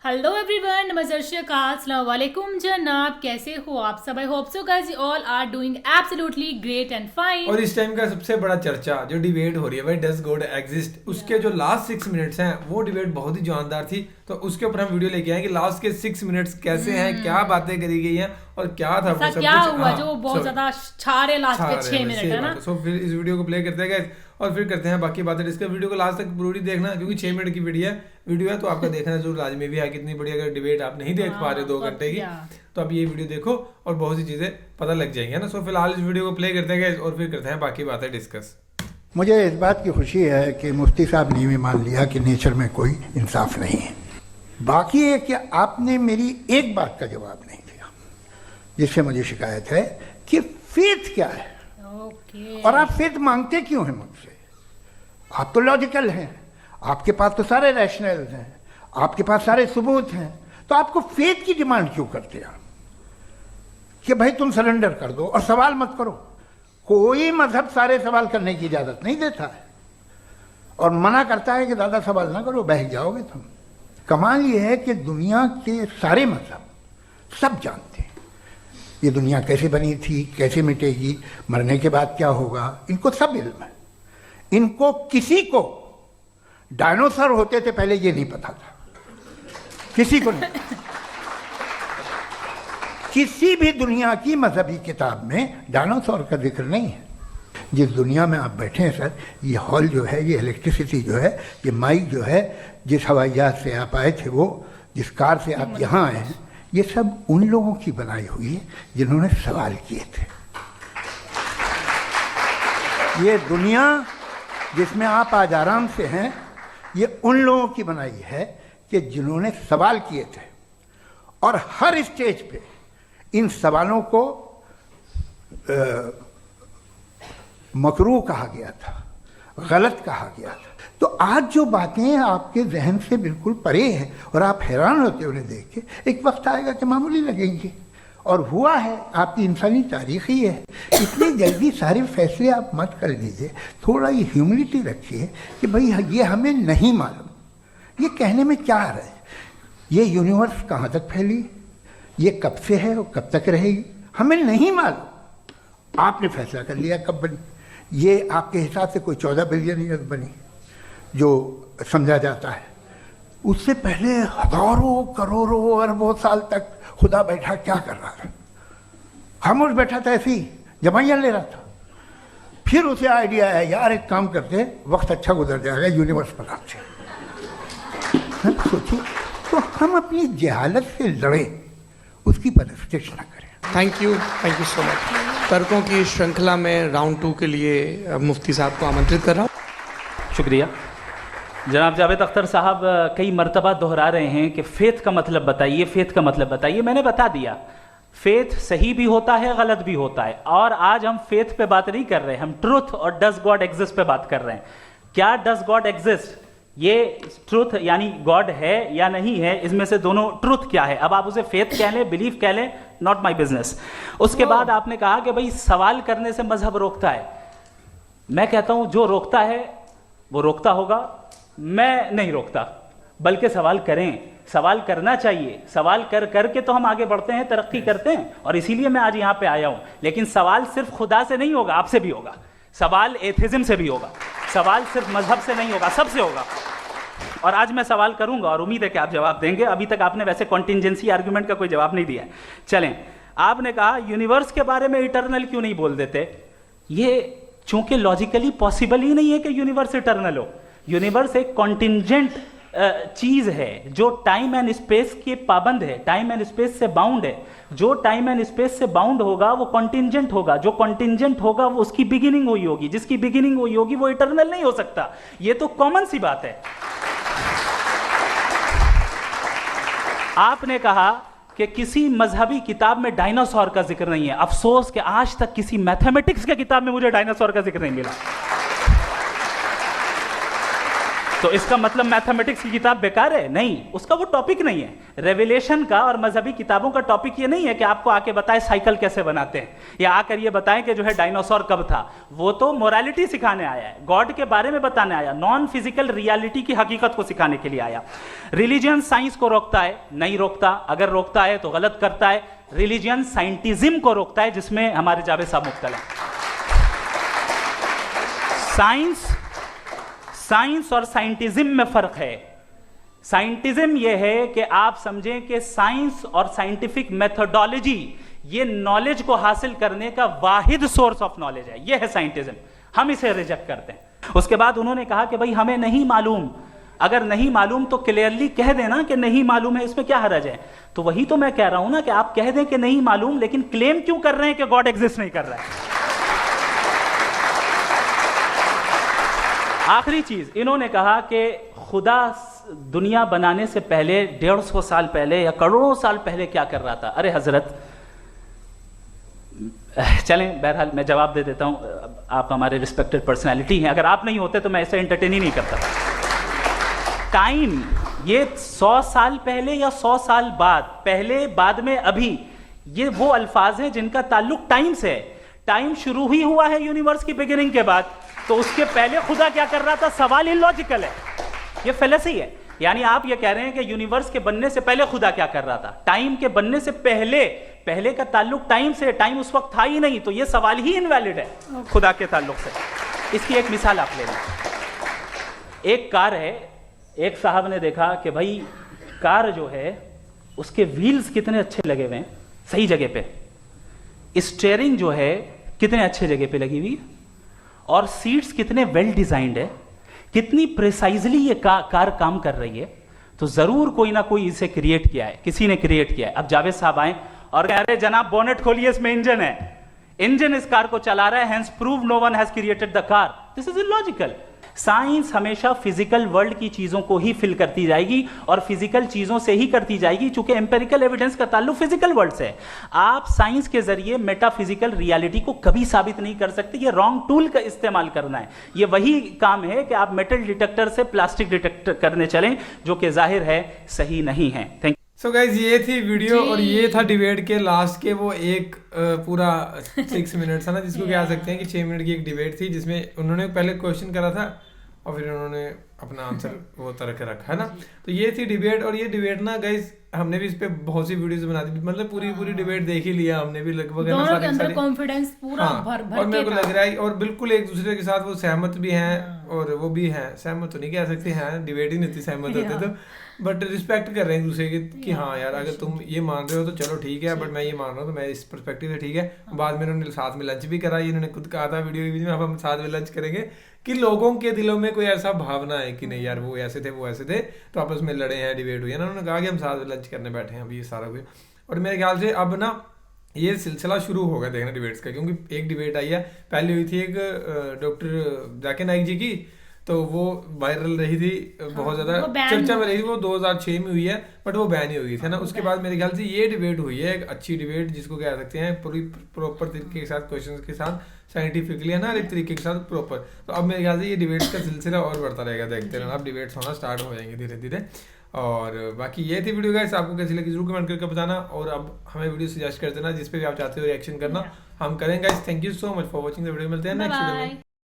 Hello everyone, नमस्ते, अस्सलाम वालेकुम जनाब, कैसे हो आप सब? I hope so guys you all are doing absolutely great and fine. और इस टाइम का सबसे बड़ा चर्चा जो डिबेट हो रही है भाई, डज गॉड एग्जिस्ट, उसके जो लास्ट 6 मिनट्स हैं वो डिबेट बहुत ही जानदार थी। तो उसके ऊपर हम वीडियो लेके आए कि लास्ट के 6 मिनट्स कैसे हैं, क्या बातें करी गई हैं और क्या था वो सब क्या कुछ। हुआ जो बहुत ज्यादा छारे लास्ट के 6 मिनट है ना। सो फिर इस वीडियो को प्ले करते हैं guys, और फिर करते हैं बाकी बातें डिस्कस। वीडियो को लास्ट तक पूरी देखना क्योंकि 6 मिनट की वीडियो है तो आपका देखना जरूर लाजमी भी है। कितनी बड़ी अगर डिबेट आप नहीं देख पा रहे 2 घंटे की, तो आप ये वीडियो देखो और बहुत सी चीजें पता लग जाएंगी ना। सो फिलहाल इस वीडियो को प्ले करते हैं guys, और फिर करते हैं बाकी बातें डिस्कस। मुझे इस बात की खुशी है कि मुफ्ती साहब ने भी मान लिया कि नेचर में कोई इंसाफ नहीं है। बाकी है कि आपने मेरी एक बात का जवाब नहीं दिया जिससे मुझे शिकायत है कि फेथ क्या है। और आप फेथ मांगते क्यों हैं मुझसे? आप तो लॉजिकल हैं, आपके पास तो सारे रैशनल्स हैं, आपके पास सारे सबूत हैं, तो आपको फेथ की डिमांड क्यों करते हैं कि भाई तुम सरेंडर कर दो और सवाल मत करो? कोई मजहब सारे सवाल करने की इजाजत नहीं देता है और मना करता है कि ज़्यादा सवाल ना करो, बह जाओगे तुम। कमाल ये है कि दुनिया के सारे मजहब सब जानते हैं ये दुनिया कैसे बनी थी, कैसे मिटेगी, मरने के बाद क्या होगा, इनको सब इल्म है। इनको किसी को डायनासोर होते थे पहले ये नहीं पता था, किसी को नहीं। किसी भी दुनिया की मजहबी किताब में डायनासोर का जिक्र नहीं है। जिस दुनिया में आप बैठे हैं सर, ये हॉल जो है, ये इलेक्ट्रिसिटी जो है, ये माइक जो है, जिस हवाई जहाज से आप आए थे, वो जिस कार से आप यहाँ आए हैं, ये सब उन लोगों की बनाई हुई है जिन्होंने सवाल किए थे। ये दुनिया जिसमें आप आज आराम से हैं, ये उन लोगों की बनाई है कि जिन्होंने सवाल किए थे। और हर स्टेज पे इन सवालों को मकरूह कहा गया था, गलत कहा गया था। तो आज जो बातें आपके जहन से बिल्कुल परे हैं और आप हैरान होते हो उन्हें देख के, एक वक्त आएगा कि मामूली लगेंगे। और हुआ है, आपकी इंसानी तारीख ही है। इतनी जल्दी सारे फैसले आप मत कर लीजिए, थोड़ा ये ह्यूमिलिटी रखिए कि भाई ये हमें नहीं मालूम। ये कहने में क्या आ रहा है? ये यूनिवर्स कहाँ तक फैली, ये कब से है और कब तक रहेगी, हमें नहीं मालूम। आपने फैसला कर लिया कब बनी। ये आपके हिसाब से कोई 14 बिलियन ईयर बनी जो समझा जाता है। उससे पहले हजारों करोड़ों अरबों साल तक खुदा बैठा क्या कर रहा था? खामोश बैठा था, ऐसे ही जमाइयाँ ले रहा था। फिर उसे आइडिया आया, यार एक काम करते, वक्त अच्छा गुजर जाएगा, यूनिवर्स बनाते। सोचिए, तो हम अपनी जहालत से लड़े, उसकी परस्तिश न करें। Thank you so much. तर्कों की श्रृंखला में राउंड 2 के लिए मुफ्ती साहब को आमंत्रित कर रहा हूँ। शुक्रिया। जनाब जावेद अख्तर साहब कई मरतबा दोहरा रहे हैं कि फेथ का मतलब बताइए, फेथ का मतलब बताइए। मैंने बता दिया, फेथ सही भी होता है, गलत भी होता है। और आज हम फेथ पे बात नहीं कर रहे, हम ट्रुथ और डज गॉड एग्जिस्ट पे बात कर रहे हैं। क्या डज गॉड एग्जिस्ट, ये ट्रुथ यानी गॉड है या नहीं है, इसमें से दोनों ट्रुथ क्या है। अब आप उसे फेथ कह लें, बिलीफ कह लें, नॉट माई बिजनेस। उसके बाद आपने कहा कि भाई सवाल करने से मजहब रोकता है। मैं कहता हूं जो रोकता है वो रोकता होगा, मैं नहीं रोकता। बल्कि सवाल करें, सवाल करना चाहिए। सवाल कर करके तो हम आगे बढ़ते हैं, तरक्की करते हैं, और इसीलिए मैं आज यहां पे आया हूं। लेकिन सवाल सिर्फ खुदा से नहीं होगा, आपसे भी होगा। सवाल एथिज्म से भी होगा, सवाल सिर्फ मजहब से नहीं होगा, सबसे होगा। और आज मैं सवाल करूंगा और उम्मीद है कि आप जवाब देंगे। अभी तक आपने वैसे कॉन्टिंजेंसी आर्गुमेंट का कोई जवाब नहीं दिया। चलें, आपने कहा यूनिवर्स के बारे में इटर्नल क्यों नहीं बोल देते। ये चूंकि लॉजिकली पॉसिबल ही नहीं है कि यूनिवर्स इटर्नल हो। यूनिवर्स एक कॉन्टिंजेंट चीज है जो टाइम एंड स्पेस के पाबंद है, टाइम एंड स्पेस से बाउंड है। जो टाइम एंड स्पेस से बाउंड होगा वो कॉन्टिंजेंट होगा, जो कॉन्टिंजेंट होगा वो उसकी बिगिनिंग हुई होगी, जिसकी बिगिनिंग हुई होगी वो इटर्नल नहीं हो सकता। ये तो कॉमन सी बात है। आपने कहा कि किसी मजहबी किताब में डायनासोर का जिक्र नहीं है। अफसोस कि आज तक किसी मैथमेटिक्स के किताब में मुझे डायनासोर का जिक्र नहीं मिला। तो इसका मतलब मैथमेटिक्स की किताब बेकार है? नहीं, उसका वो टॉपिक नहीं है। रेवलेशन का और मजहबी किताबों का टॉपिक ये नहीं है कि आपको आके बताए साइकिल कैसे बनाते हैं, या आकर ये बताएं कि जो है डायनासोर कब था। वो तो मोरालिटी सिखाने आया है, गॉड के बारे में बताने आया, नॉन फिजिकल रियलिटी की हकीकत को सिखाने के लिए आया। रिलीजियन साइंस को रोकता है? नहीं रोकता। अगर रोकता है तो गलत करता है। रिलीजियन साइंटिज्म को रोकता है, जिसमें हमारे जावेद साहब मुब्तला हैं। साइंस और साइंटिज्म में फर्क है। साइंटिज्म यह है कि आप समझें कि साइंस और साइंटिफिक मेथोडोलॉजी ये नॉलेज को हासिल करने का वाहिद सोर्स ऑफ नॉलेज है, यह है साइंटिज्म। हम इसे रिजेक्ट करते हैं। उसके बाद उन्होंने कहा कि भाई हमें नहीं मालूम। अगर नहीं मालूम तो क्लियरली कह देना कि नहीं मालूम है, इसमें क्या हर्ज है? तो वही तो मैं कह रहा हूं ना कि आप कह दें कि नहीं मालूम, लेकिन क्लेम क्यों कर रहे हैं कि गॉड एग्जिस्ट नहीं कर रहा है? आखिरी चीज, इन्होंने कहा कि खुदा दुनिया बनाने से पहले 150 साल पहले या करोड़ों साल पहले क्या कर रहा था? अरे हजरत, चलें बहरहाल मैं जवाब दे देता हूं। आप हमारे रिस्पेक्टेड पर्सनैलिटी हैं, अगर आप नहीं होते तो मैं ऐसे एंटरटेन ही नहीं करता। टाइम, ये 100 साल पहले या 100 साल बाद, पहले बाद में अभी, ये वो अल्फाज हैं जिनका ताल्लुक टाइम से है। टाइम शुरू ही हुआ है यूनिवर्स की बिगिनिंग के बाद, तो उसके पहले खुदा क्या कर रहा था? सवाल इलॉजिकल है, ये फेलेसी है। यानी आप ये कह रहे हैं कि यूनिवर्स के बनने से पहले खुदा क्या कर रहा था? टाइम के बनने से पहले का ताल्लुक टाइम से, टाइम उस वक्त था ही नहीं, तो ये सवाल ही इनवैलिड है खुदा के ताल्लुक से। इसकी एक मिसाल आप ले लें। एक कार है, एक साहब ने देखा कि भाई कार जो है उसके व्हील्स कितने अच्छे लगे हुए हैं, सही जगह पे। स्टीयरिंग जो है कितने अच्छे जगह पे लगी हुई, और सीट्स कितने वेल डिजाइंड है, कितनी प्रिसाइजली ये कार काम कर रही है। तो जरूर कोई ना कोई इसे क्रिएट किया है, किसी ने क्रिएट किया है। अब जावेद साहब आए और कह रहे जनाब बोनेट खोलिए, इसमें इंजन है, इंजन इस कार को चला रहा है, hence prove no one has created the car. This is illogical. Science हमेशा फिजिकल वर्ल्ड की चीजों को ही फिल करती जाएगी और फिजिकल चीजों से ही करती जाएगी, चूंकि एम्पेरिकल एविडेंस का ताल्लुक फिजिकल वर्ल्ड से है। आप साइंस के जरिए मेटाफिजिकल रियलिटी को कभी साबित नहीं कर सकते। ये रॉन्ग टूल का इस्तेमाल करना है। ये वही काम है कि आप मेटल डिटेक्टर से प्लास्टिक डिटेक्टर करने चलें, जो कि जाहिर है सही नहीं है। थैंक सो गाइज, ये थी वीडियो और ये था डिबेट के लास्ट के वो एक पूरा 6 मिनट्स है ना, जिसको कह सकते हैं कि 6 मिनट की एक डिबेट थी, जिसमें उन्होंने पहले क्वेश्चन करा था और फिर उन्होंने अपना आंसर वो तरह के रखा है ना। तो ये थी डिबेट। और ये डिबेट ना गाइज हमने भी इस पे बहुत सी वीडियोस बना दी, मतलब पूरी डिबेट देख ही लिया हमने भी लगभग। दोनों के अंदर कॉन्फिडेंस पूरा भर और मेरे को लग रहा है और बिल्कुल एक दूसरे के साथ वो सहमत भी हैं और वो भी हैं, सहमत तो नहीं कह सकते हैं, डिबेट ही नहीं थी सहमत होते तो, बट रिस्पेक्ट कर रहे हैं एक दूसरे की कि हाँ यार अगर तुम ये मान रहे हो तो चलो ठीक है, बट मैं ये मान रहा हूँ तो मैं इस पर्सपेक्टिव से ठीक है। बाद में उन्होंने साथ में लंच भी करा, ये इन्होंने खुद कहा था वीडियो के बीच में अब हम साथ में लंच करेंगे, कि लोगों के दिलों में कोई ऐसा भावना है कि नहीं यार वो ऐसे थे वो ऐसे थे, तो आपस में लड़े हैं, डिबेट हुई है ना। उन्होंने कहा कि हम साथ में लंच करने बैठे हैं अभी ये सारा कुछ। और मेरे ख्याल से अब ना ये सिलसिला शुरू होगा देखना डिबेट्स का, क्योंकि एक डिबेट आई है, पहले हुई थी एक डॉक्टर जाकिर नाइक जी की, तो वो वायरल रही थी, बहुत ज्यादा चर्चा में रही थी, वो 2006 में हुई है, बट वो बैन ही हुई थी ना। उसके बाद मेरे ख्याल से ये डिबेट हुई है एक अच्छी डिबेट, जिसको कह सकते हैं पूरी प्रॉपर तरीके के साथ, क्वेश्चंस के साथ, साइंटिफिकली है ना, एक तरीके के साथ प्रॉपर। तो अब मेरे ख्याल से ये डिबेट्स का सिलसिला और बढ़ता रहेगा, देखते रहना, अब डिबेट्स होना स्टार्ट हो जाएंगे धीरे धीरे। और बाकी ये थी वीडियो गाइस, आपको कैसी लगी जरूर कमेंट करके बताना, और अब हमें वीडियो सजेस्ट कर देना जिस पे भी आप चाहते हो रिएक्शन करना, हम करेंगे guys. Thank you so much for watching the video, मिलते हैं नेक्स्ट वीडियो में।